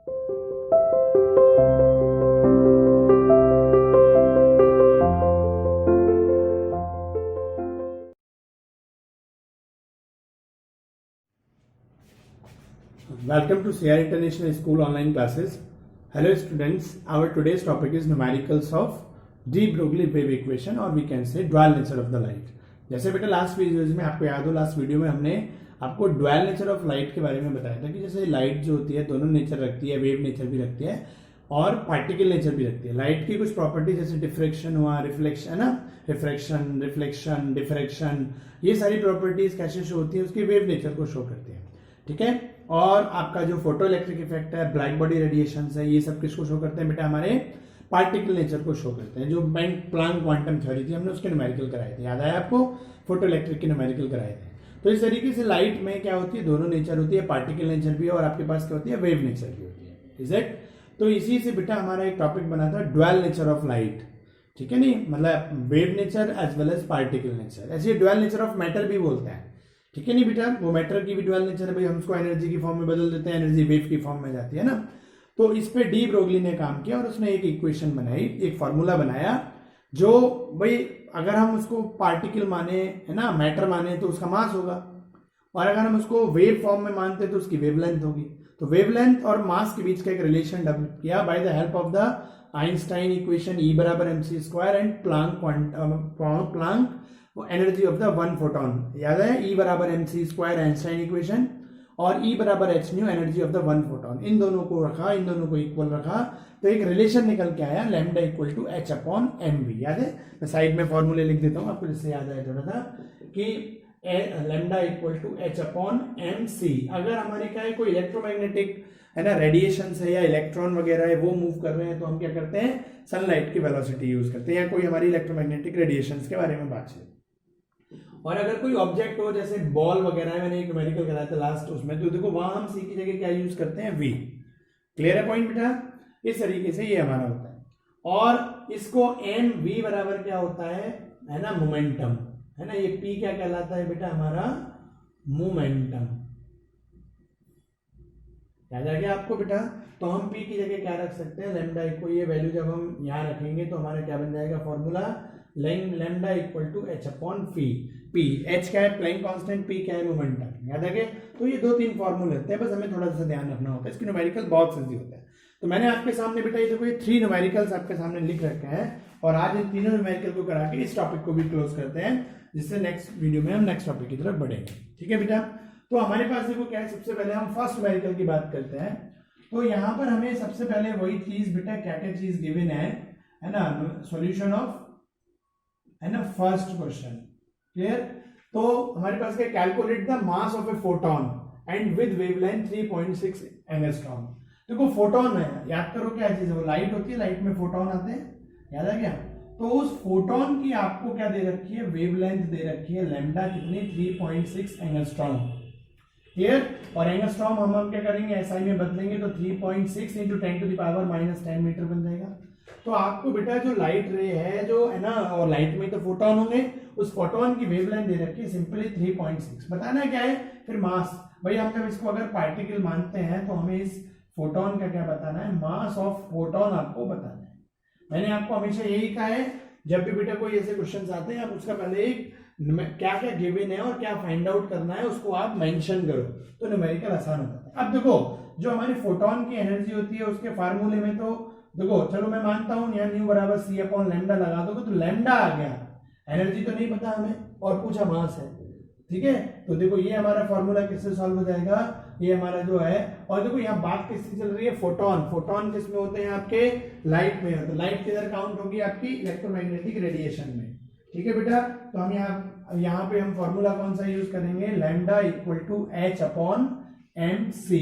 Welcome to CR International School online classes. Hello students, our today's topic is numericals of de Broglie wave equation or we can say dual nature of the light. जैसे बेटा last videos में आपको याद हो, last video में हमने आपको dual nature of light के बारे में बताया था कि जैसे लाइट जो होती है दोनों नेचर रखती है, वेव नेचर भी रखती है और पार्टिकल नेचर भी रखती है। लाइट की कुछ प्रॉपर्टी जैसे डिफ्रेक्शन हुआ, रिफ्लेक्शन है ना, रिफ्रैक्शन, रिफ्लेक्शन, डिफ्रेक्शन, ये सारी प्रॉपर्टीज कैसे शो होती है, उसकी वेव नेचर को शो करती है। ठीक है, और आपका जो फोटो इलेक्ट्रिक इफेक्ट है, ब्लैक बॉडी रेडिएशन है, ये सब किसको शो करते हैं बेटा, हमारे पार्टिकल नेचर को शो करते हैं। जो प्लांक क्वांटम थ्योरी थी हमने उसके न्यूमेरिकल कराए थे, याद आया आपको, फोटो इलेक्ट्रिक के न्यूमेरिकल कराए थे। तो इस तरीके से लाइट में क्या होती है, दोनों नेचर होती है, पार्टिकल नेचर भी है और आपके पास क्या होती है, वेव नेचर भी होती है। Is it? तो इसी से बेटा हमारा एक टॉपिक बना था डुअल नेचर ऑफ लाइट। ठीक है, नहीं मतलब wave nature as well as particle nature. ऐसे डुअल नेचर ऑफ मैटर भी बोलते हैं। ठीक है नहीं बेटा, वो मैटर की भी डुअल नेचर है भाई, हम उसको एनर्जी की फॉर्म में बदल देते हैं, एनर्जी वेव की फॉर्म में जाती है ना। तो इस पे डी ब्रोगली ने काम किया और उसने एक इक्वेशन बनाई, एक फॉर्मूला बनाया जो भाई अगर हम उसको पार्टिकल माने है ना, मैटर माने तो उसका मास होगा, और अगर हम उसको वेव फॉर्म में मानते तो उसकी वेवलेंथ होगी। तो वेवलेंथ और मास के बीच का एक रिलेशन डेवलप किया by the help of the Einstein equation E बराबर mc² and Planck energy of the one photon. याद है, E बराबर mc² आइंस्टाइन इक्वेशन और E बराबर h nu energy of the one photon. इन दोनों को रखा, इन दोनों को इक्वल रखा तो एक रिलेशन निकल के आया lambda equal to h upon mv। याद है, मैं साइड में फॉर्मूले लिख देता हूं आपको जिससे याद आया थोड़ा सा कि lambda equal to h upon mc। अगर हमारे क्या है, कोई इलेक्ट्रोमैग्नेटिक है ना रेडिएशन है या इलेक्ट्रॉन वगैरह है वो मूव कर रहे हैं तो हम क्या करते हैं, सनलाइट की वेलोसिटी यूज करते हैं, या कोई हमारी इलेक्ट्रोमैग्नेटिक रेडिएशन के बारे में बातचीत। और अगर कोई ऑब्जेक्ट हो जैसे बॉल वगैरह है, मैंने एक न्यूमेरिकल कराया था लास्ट उसमें, तो देखो वहां हम सी की जगह क्या यूज करते हैं, वी। क्लियर है पॉइंट बेटा? इस तरीके से ये हमारा होता है। और इसको एम वी बराबर क्या होता है ना, मोमेंटम है ना। ये पी क्या कहलाता है बेटा, हमारा मोमेंटम। याद आ गया आपको बेटा? तो हम पी की जगह क्या रख सकते हैं, लैम्डा इक्वल, ये वैल्यू जब हम यहां रखेंगे तो हमारा क्या बन जाएगा formula, lambda equal to h upon P. P H क्या है, प्लैंक कांस्टेंट, पी क्या है, मोमेंटम। याद आ गया? तो ये दो तीन फॉर्मूले होते हैं, बस हमें थोड़ा सा ध्यान रखना होता है। इसके न्यूमेरिकल बहुत इजी होता है। तो मैंने आपके सामने बेटा ये देखो, ये 3 न्यूमेरिकल्स आपके सामने लिख रखे हैं और आज इन तीनों न्यूमेरिकल को करा के इस टॉपिक को भी क्लोज करते हैं, जिससे नेक्स्ट वीडियो में हम नेक्स्ट टॉपिक की तरफ बढ़ेंगे। ठीक है बेटा? तो हमारे पास देखो क्या है, सबसे पहले हम फर्स्ट न्यूमेरिकल की बात करते हैं। तो यहाँ पर हमें सबसे पहले वही चीज बेटा, क्या क्या चीज गिवन है ना, सॉल्यूशन ऑफ है ना फर्स्ट क्वेश्चन। क्लियर? तो हमारे पास क्या, calculate the mass of a photon and with wavelength 3.6 angstrom. देखो फोटोन है, याद करो क्या चीज है, वो लाइट होती है, लाइट में फोटोन आते हैं, याद है क्या? तो उस फोटोन की आपको क्या दे रखी है, वेवलेंथ दे रखी है, लैम्डा कितनी, 3.6 एंगस्ट्रॉम। क्लियर? और एंगस्ट्रॉम हम क्या करेंगे, एसआई में बदलेंगे तो 3.6 इंटू 10⁻⁻10 मीटर बन जाएगा। तो आपको बेटा जो लाइट रे है जो है ना, और लाइट में तो फोटोन होंगे, उस फोटोन की वेवलेंथ दे रखी है सिंपली 3.6। बताना क्या है फिर, मास। भाई हम जब इसको अगर पार्टिकल मानते हैं तो हमें इस फोटोन का क्या बताना है, मास ऑफ फोटोन आपको बताना है। मैंने आपको हमेशा यही कहा है, जब भी बेटा कोई ऐसे क्वेश्चंस आते हैं आप उसका पहले एक क्या क्या गिवन है और क्या फाइंड आउट करना है उसको आप मेंशन करो, तो न्यूमेरिकल आसान हो जाता है। अब देखो जो हमारी फोटोन की एनर्जी होती है उसके फार्मूले में तो देखो, चलो मैं मानता हूं यहाँ न्यू बराबर सी अपॉन लैम्डा लगा दोगे तो लैम्डा आ गया, एनर्जी तो नहीं पता हमें और पूछा मास है। ठीक है, तो देखो ये हमारा फॉर्मूला किससे सॉल्व हो जाएगा, ये हमारा जो है, और देखो यहाँ बात किससे चल रही है, फोटोन। फोटोन किसमें होते हैं आपके, लाइट में। तो लाइट किधर काउंट होगी आपकी, इलेक्ट्रोमैग्नेटिक रेडिएशन में। ठीक है बेटा? तो हम यहाँ पे हम फॉर्मूला कौन सा यूज करेंगे, lambda equal to h upon mc।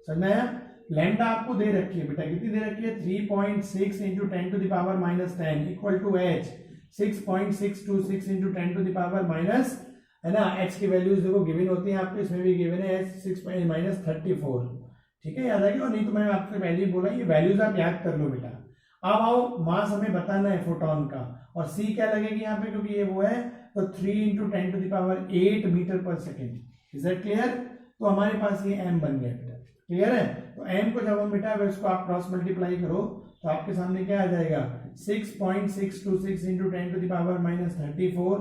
समझ में आया? लैम्डा आपको दे रखी है बेटा, कितनी दे रखी है, 3.6 into 10⁻⁻10 equal to h 6.626 into 10⁻⁻, है ना। h की वैल्यूज देखो गिवन होती हैं आपको, इसमें भी गिवन है h 6-34। ठीक है, याद आ गया? और नहीं तो मैंने आपसे वैल्यू बोला, ये वैल्यूज आप याद कर लो बेटा। अब आओ, मास हमें बताना है फोटोन का, और c क्या लगेगी यहाँ पे, क्योंकि ये वो है, तो 3 इंटू 10⁸ मीटर पर सेकेंड। Is that clear? तो हमारे पास ये m बन गया बेटा। क्लियर है? तो m को जब हम बेटा इसको आप क्रॉस मल्टीप्लाई करो तो आपके सामने क्या आ जाएगा 6.626 into 10 to the power minus 34,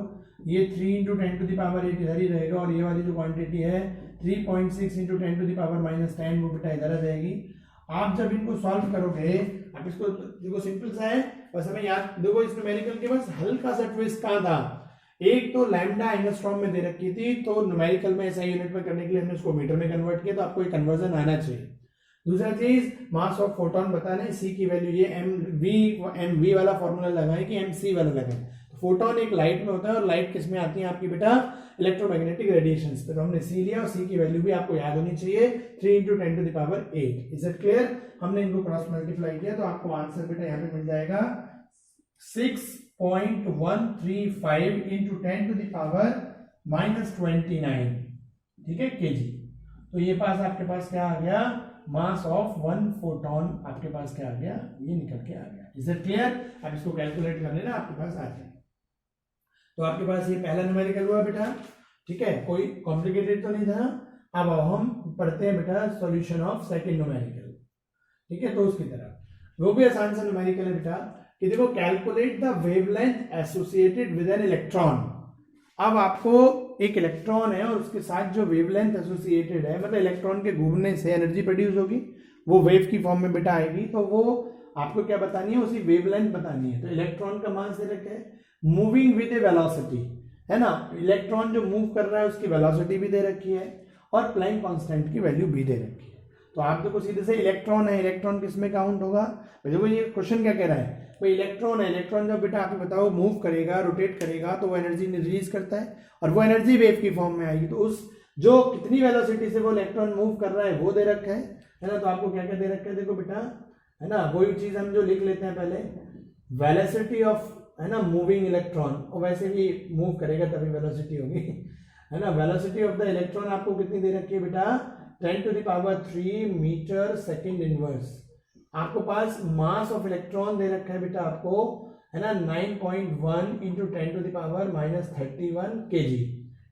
ये 3 इंटू 10 टू द पावर 8 इधर ही रहेगा, और ये वाली जो क्वांटिटी है 3.6 into 10 to the power minus 10 वो बेटा इधर आ जाएगी। आप जब इनको सॉल्व करोगे, आप इसको देखो सिंपल सा है, बस हमें याद देखो इस न्यूमेरिकल के बस हल्का सा ट्विस्ट कहाँ था, एक तो लैम्डा एंगस्ट्रॉम में दे रखी थी, तो न्यूमेरिकल में ऐसा यूनिट में करने के लिए हमने उसको मीटर में कन्वर्ट किया, तो आपको एक कन्वर्जन आना चाहिए। दूसरा चीज मास ऑफ फोटोन बताना है, सी की वैल्यू ये एम वी वाला फॉर्मूला लगाए कि एम सी वाला लगाए। तो फोटोन एक लाइट में होता है, और लाइट किस में आती है आपकी बेटा इलेक्ट्रोमैग्नेटिक रेडिएशंस पे, तो हमने सी लिया, और सी की वैल्यू भी आपको याद होनी चाहिए 3 into 10 to the power 8। Is it clear? हमने इनको क्रॉस मल्टीप्लाई किया तो आपको आंसर बेटा यहाँ पे मिल जाएगा 6.135 into 10 to the power minus 29, ठीक है, केजी। तो ये पास आपके पास क्या आ गया, मास ऑफ 1 फोटोन आपके पास क्या आ गया, ये निकल के आ गया। Is it clear? अब इसको कैलकुलेट कर लेना, आपके पास आ जाएगा। तो आपके पास ये पहला न्यूमेरिकल हुआ बेटा, ठीक है, कोई कॉम्प्लिकेटेड तो नहीं था। अब हम पढ़ते हैं बेटा सॉल्यूशन ऑफ सेकंड न्यूमेरिकल, ठीक है। तो उसकी तरह वो भी आसान सा न्यूमेरिकल है बेटा कि देखो calculate the wavelength associated with an electron. अब आपको एक इलेक्ट्रॉन है और उसके साथ जो वेवलेंथ एसोसिएटेड है, मतलब इलेक्ट्रॉन के घूमने से एनर्जी प्रोड्यूस होगी, वो वेव की फॉर्म में बेटा आएगी, तो वो आपको क्या बतानी है, उसी वेवलेंथ बतानी है। तो इलेक्ट्रॉन का मास दे रखा है, मूविंग विद ए वेलोसिटी, है ना, इलेक्ट्रॉन जो मूव कर रहा है उसकी वेलोसिटी भी दे रखी है, और प्लैंक कांस्टेंट की वैल्यू भी दे रखी है। तो आप देखो सीधे से इलेक्ट्रॉन है, इलेक्ट्रॉन किस में काउंट होगा, देखो ये क्वेश्चन क्या कह रहा है, भाई इलेक्ट्रॉन है, इलेक्ट्रॉन जब बेटा आप बताओ मूव करेगा, रोटेट करेगा, तो वो एनर्जी रिलीज करता है, और वो एनर्जी वेव की फॉर्म में आएगी। तो उस जो कितनी वेलोसिटी से वो इलेक्ट्रॉन मूव कर रहा है वो दे रखा है ना। तो आपको क्या क्या दे रखा है, देखो बेटा, है ना, वही चीज हम जो लिख लेते हैं पहले, वेलोसिटी ऑफ, है ना, मूविंग इलेक्ट्रॉन, और वैसे भी मूव करेगा तभी वेलोसिटी होगी, है ना। वेलोसिटी ऑफ द इलेक्ट्रॉन आपको कितनी दे रखी है बेटा, 10 to the power 3 metre second inverse. आपको पास मास ऑफ इलेक्ट्रॉन दे रखा है बेटा आपको, है ना, 9.1 into 10 to the power minus 31 kg,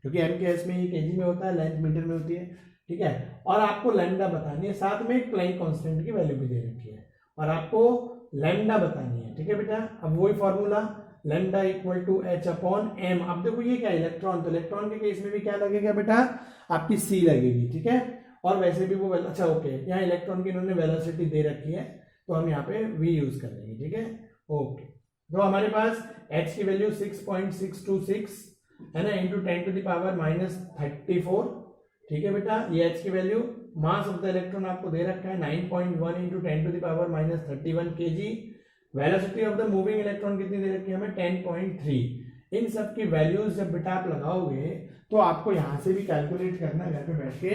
क्योंकि एम के एस में ये केजी में होता है, लेंथ मीटर में होती है, ठीक है। और आपको लैम्डा बतानी है, साथ में एक प्लैंक कांस्टेंट की वैल्यू भी दे रखी है, और आपको लैम्डा बतानी है, ठीक है बेटा। अब वही formula lambda equal to H upon M. अब देखो ये क्या इलेक्ट्रॉन, तो इलेक्ट्रॉन के केस में भी क्या लगेगा बेटा, आपकी सी लगेगी, ठीक है। और वैसे भी वो अच्छा ओके, यहाँ इलेक्ट्रॉन की इन्होंने वेलोसिटी दे रखी है, तो हम यहाँ पे v यूज कर लेंगे, ठीक है, ओके। तो हमारे पास h की वैल्यू 6.626 है ना, into 10 to the power minus 34, ठीक है बेटा। ये h की value, mass of the electron आपको दे रखा है 9.1 into 10 to the power minus 31 kg. Velocity of the moving electron कितनी दे रखी है हमें, 10.3। इन सब की वैल्यूज जब बेटा आप लगाओगे तो आपको यहां से भी कैलकुलेट करना है घर पे बैठ के,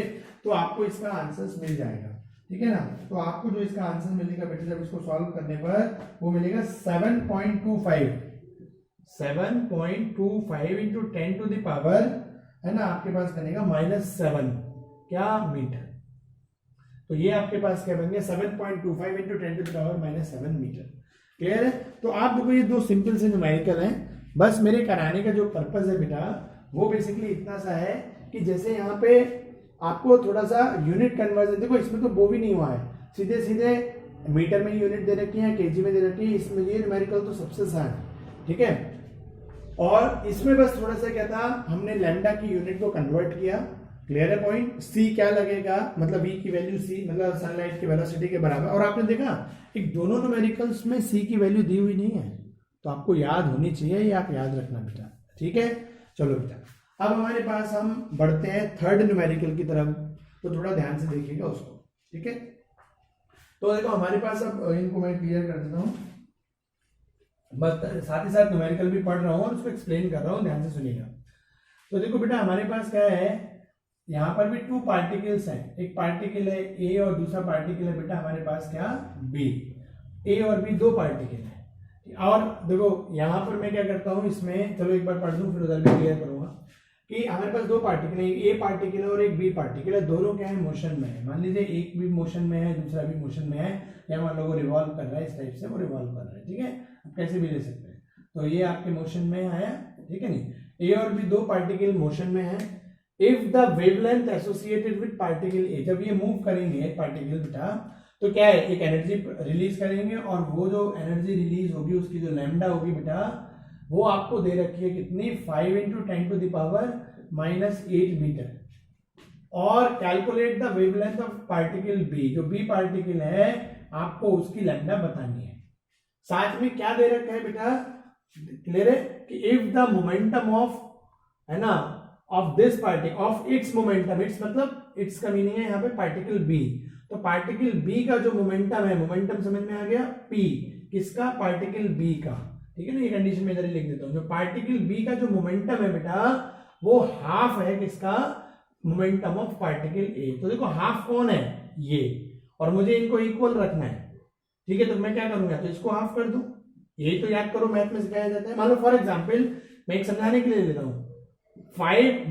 तो आपको इसका आंसर मिल जाएगा, ठीक है ना। तो आपको जो इसका आंसर मिलेगा बेटा, जब इसको सॉल्व करने पर वो मिलेगा 7.25 इंटू 10 टू द पावर, है ना, आपके पास बनेगा -7 क्या मीटर। तो ये आपके पास क्या बन गया 7.25 into 10 to the power -7 metre. Clear है? तो आप देखो ये दो सिंपल से न्यूमेरिकल हैं, बस मेरे कराने का जो पर्पज है बेटा वो बेसिकली इतना सा है कि जैसे यहाँ पे आपको थोड़ा सा यूनिट कन्वर्जन, देखो इसमें तो वो भी नहीं हुआ है, सीधे सीधे मीटर में यूनिट दे रखी है, केजी में दे रखी है, इसमें ये न्यूमेरिकल तो सबसे आसान है, ठीक है। और इसमें बस थोड़ा सा क्या था, हमने लैम्डा की यूनिट को कन्वर्ट किया, क्लियर है पॉइंट। सी क्या लगेगा, मतलब ई की वैल्यू सी, मतलब सनलाइट की वेलोसिटी के बराबर। और आपने देखा एक दोनों न्यूमेरिकल्स में सी की वैल्यू दी हुई नहीं है, तो आपको याद होनी चाहिए, ये आप याद रखना बेटा, ठीक है। चलो बेटा, अब हमारे पास हम बढ़ते हैं थर्ड न्यूमेरिकल की तरफ, तो थोड़ा ध्यान से देखिएगा उसको, ठीक है। तो देखो हमारे पास, अब इनको मैं क्लियर कर देता हूँ, बस साथ ही साथ न्यूमेरिकल भी पढ़ रहा हूँ और उसको एक्सप्लेन कर रहा हूँ, ध्यान से सुनिएगा। तो देखो बेटा हमारे पास क्या है, यहाँ पर भी 2 पार्टिकल्स हैं, एक पार्टिकल है ए और दूसरा पार्टिकल है बेटा हमारे पास क्या बी। ए और बी 2 पार्टिकल है, और देखो यहाँ पर मैं क्या करता हूँ इसमें, चलो एक बार पढ़ दूं फिर उधर भी क्लियर करूंगा कि हमारे पास 2 पार्टिकल है, ए पार्टिकल है और एक बी पार्टिकल है, दोनों क्या है मोशन में है। मान लीजिए एक भी मोशन में है, दूसरा भी मोशन में है, या मान लो वो रिवॉल्व कर रहा है, इस टाइप से वो रिवॉल्व कर रहा है, ठीक है, आप कैसे भी ले सकते हैं। तो ये आपके मोशन में आया, ठीक है नहीं, ए और बी 2 पार्टिकल मोशन में है, if the wavelength associated with particle A, जब ये मूव करेंगे पार्टिकल बेटा तो क्या है, एक एनर्जी रिलीज करेंगे और वो जो एनर्जी रिलीज होगी उसकी जो लैम्डा होगी बेटा वो आपको दे रखी है कितनी, 5 × 10⁻⁻8 मीटर। और calculate the wavelength of particle B, जो बी पार्टिकल है आपको उसकी लैम्डा बतानी है। साथ में क्या दे रखा है बेटा, क्लियर है कि इफ द मोमेंटम ऑफ, है ना, of this particle of its momentum, it's मतलब इट्स का मीनिंग है यहाँ पे पार्टिकल बी, तो पार्टिकल बी का जो मोमेंटम है, मोमेंटम समझ में आ गया, पी किसका, पार्टिकल बी का, ठीक है ना, ये कंडीशन में इधर ही लिख देता हूं, जो पार्टिकल बी का जो मोमेंटम है बेटा वो हाफ है किसका, मोमेंटम ऑफ पार्टिकल ए। तो देखो हाफ कौन है, ये, और मुझे इनको इक्वल रखना है, ठीक है, तो मैं क्या करूंगा, तो इसको हाफ कर दूं, यही तो याद करो मैथ में सिखाया जाता है। मान लो फॉर एग्जांपल मैं एक समझाने के लिए लेता हूं, 5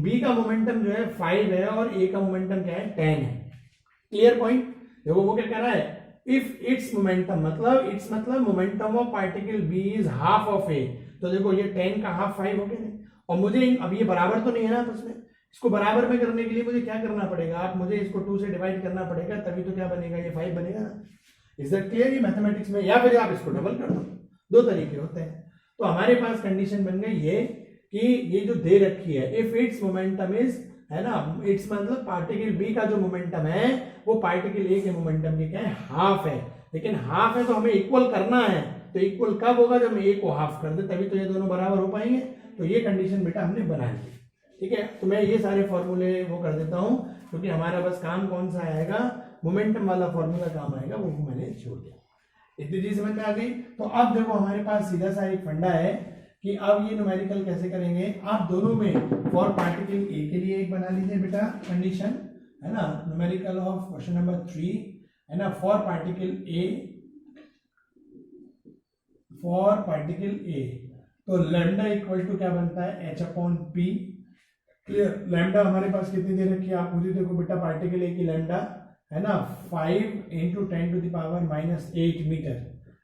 बी का मोमेंटम जो है 5 है और ए का मोमेंटम क्या है, 10 है। Clear point. देखो वो क्या कह रहा है, इफ इट्स मोमेंटम मतलब इट्स मतलब momentum of particle B is half of A, तो देखो ये 10 का हाफ 5 हो गया, और मुझे अब ये बराबर तो नहीं है ना आपस में, इसको बराबर में करने के लिए मुझे क्या करना पड़ेगा, आप मुझे इसको 2 से डिवाइड करना पड़ेगा, तभी तो क्या बनेगा, ये 5 बनेगा ना। इज दैट क्लियर, ये मैथमेटिक्स में, या फिर आप इसको डबल कर दो, दो तरीके होते हैं। तो हमारे पास कंडीशन बन गई ये कि ये जो दे रखी है, इफ इट्स मोमेंटम इज, है ना, इट्स मतलब पार्टिकल बी का जो मोमेंटम है वो पार्टिकल ए के मोमेंटम की क्या है, हाफ है, लेकिन हाफ है तो हमें इक्वल करना है, तो इक्वल कब होगा, जब ए को हाफ कर दे, तभी तो ये दोनों बराबर हो पाएंगे। तो ये कंडीशन बेटा हमने बना ली, ठीक है। तो मैं ये सारे फॉर्मूले वो कर देता हूं, क्योंकि हमारा बस काम कौन सा आएगा, मोमेंटम वाला फॉर्मूला काम आएगा, वो मैंने छोड़ दिया। इतनी चीज समझ में आ गई। तो अब देखो हमारे पास सीधा सा एक फंडा है कि अब ये न्यूमेरिकल कैसे करेंगे, आप दोनों में फॉर पार्टिकल ए के लिए एक बना लीजिए बेटा कंडीशन, है ना, न्यूमेरिकल ऑफ क्वेश्चन नंबर 3, है ना, फॉर पार्टिकल ए, तो लैम्डा इक्वल टू क्या बनता है, h/p। क्लियर, लैम्डा हमारे पास कितनी दे रखी है, आप मुझे देखो बेटा, पार्टिकल ए की लैम्डा है ना 5 × 10⁻⁻8 मीटर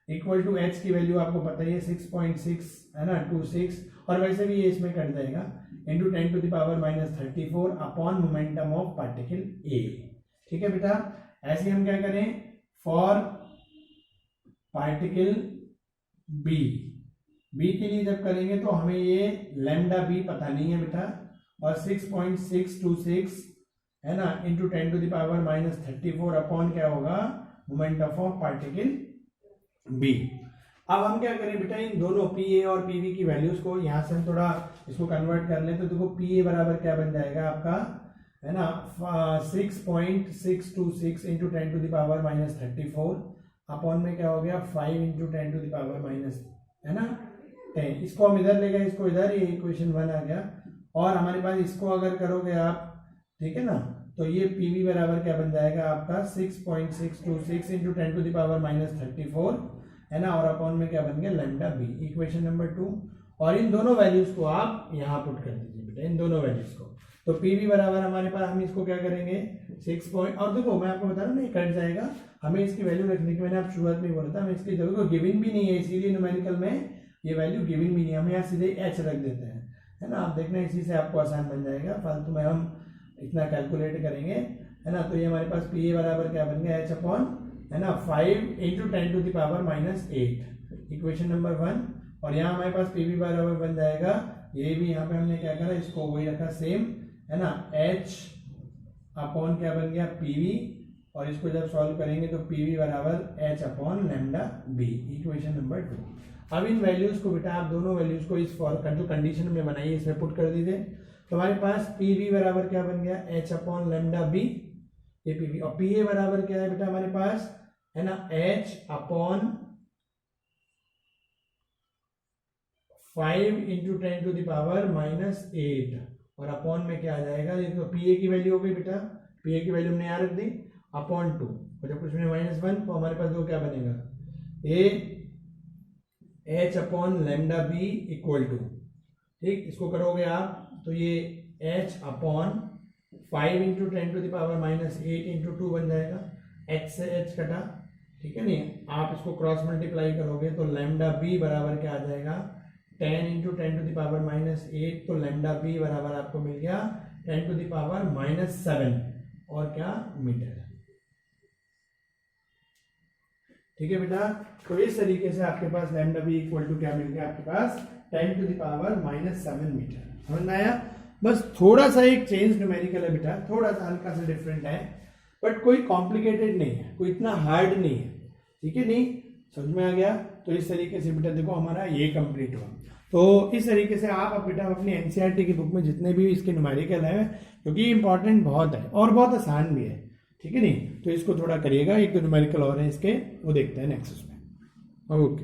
इक्वल टू एच की वैल्यू आपको पता ही है 6.6, है ना, 26, और वैसे भी ये इसमें कट जाएगा, into 10⁻34 upon momentum of particle A. ठीक है बेटा, ऐसे हम क्या करें, फॉर पार्टिकल बी के लिए जब करेंगे तो हमें ये लैम्डा बी पता नहीं है बेटा, और 6.626, है ना, इंटू 10⁻34 अपॉन क्या होगा, मोमेंटम ऑफ पार्टिकल बी। अब हम क्या करें बेटा, इन दोनों पी ए और पी बी की वैल्यूज को यहां से हम थोड़ा इसको कन्वर्ट कर लें, तो देखो पी ए बराबर क्या बन जाएगा आपका, है ना, 6.626 इंटू 10⁻34 अपॉन में क्या हो गया 5 इंटू 10⁻, है ना, 10। इसको हम इधर ले गए, इसको इधर, ये इक्वेशन 1 आ गया। और हमारे पास इसको अगर करोगे आप, ठीक है ना, तो ये पीवी बराबर क्या बन जाएगा आपका 6.626 इंटू 10⁻34, है ना, और अपॉन में क्या बन गया लैम्डा बी, इक्वेशन नंबर 2। और इन दोनों वैल्यूज को आप यहाँ पुट कर दीजिए बेटा, इन दोनों वैल्यूज को। तो पीवी बराबर हमारे पास, हम इसको क्या करेंगे 6 पॉइंट, और देखो मैं आपको बता रहा हूँ ना, कट जाएगा, हमें इसकी वैल्यू रखने की, मैंने आप शुरुआत में बोला था, हमें इसकी जगह गिवन भी नहीं है, इसीलिए न्यूमेरिकल में ये वैल्यू गिवन भी नहीं है, हम यहाँ सीधे एच रख देते हैं, है ना। आप देखना इसी से आपको आसान बन जाएगा, फालतू में हम इतना कैलकुलेट करेंगे, है ना। तो ये हमारे पास पी ए बराबर क्या बन गया, एच अपॉन, है ना, 5 इंटू 10⁻8, इक्वेशन नंबर 1। और यहाँ हमारे पास पी बी बराबर बन जाएगा, ये भी यहाँ पे हमने क्या करा, इसको वही रखा सेम, है ना, एच अपॉन क्या बन गया पी वी, और इसको जब सॉल्व करेंगे तो पी वी बराबर H upon lambda B, equation number 2। अब इन वैल्यूज को बेटा, आप दोनों वैल्यूज को इस फॉर जो कंडीशन में बनाइए इसमें पुट कर दीजिए, तो हमारे पास पी वी बराबर क्या बन गया, एच अपॉन लैम्डा बी, ये पी वी, और पी ए बराबर क्या है बेटा हमारे पास, है ना, एच अपॉन 5 इंटू 10⁻8, और अपॉन में क्या आ जाएगा, ये तो पी ए की वैल्यू हो गई बेटा, पी ए की वैल्यू हमने यहाँ रख दी, अपॉन 2, और जब कुछ में -1, तो हमारे पास वो क्या बनेगा, A H upon lambda B equal to, ठीक, इसको करोगे आप तो ये एच अपॉन 5 इंटू 10⁻8 इंटू 2 बन जाएगा, एच से एच कटा, ठीक है नहीं, आप इसको क्रॉस मल्टीप्लाई करोगे तो लैम्डा बी बराबर क्या आ जाएगा 10 इंटू 10⁻8, तो लैम्डा बी बराबर आपको मिल गया 10⁻⁻7 और क्या मीटर। ठीक है बेटा, तो इस तरीके से आपके पास लैम्डा बी इक्वल टू क्या मिल गया आपके पास 10⁻⁻7 मीटर। समझ में आया? बस थोड़ा सा एक चेंज न्यूमेरिकल है बेटा, थोड़ा सा हल्का सा डिफरेंट है, बट कोई कॉम्प्लिकेटेड नहीं है, कोई इतना हार्ड नहीं है। ठीक है, नहीं समझ में आ गया? तो इस तरीके से बेटा देखो हमारा ये कंप्लीट हुआ। तो इस तरीके से आप अब बेटा अपनी एनसीईआरटी की बुक में जितने भी इसके न्यूमेरिकल है, क्योंकि इंपॉर्टेंट बहुत है और बहुत आसान भी है। ठीक है नहीं, तो इसको थोड़ा करिएगा। एक दो न्यूमेरिकल और है इसके, वो देखते हैं नेक्स्ट में। ओके।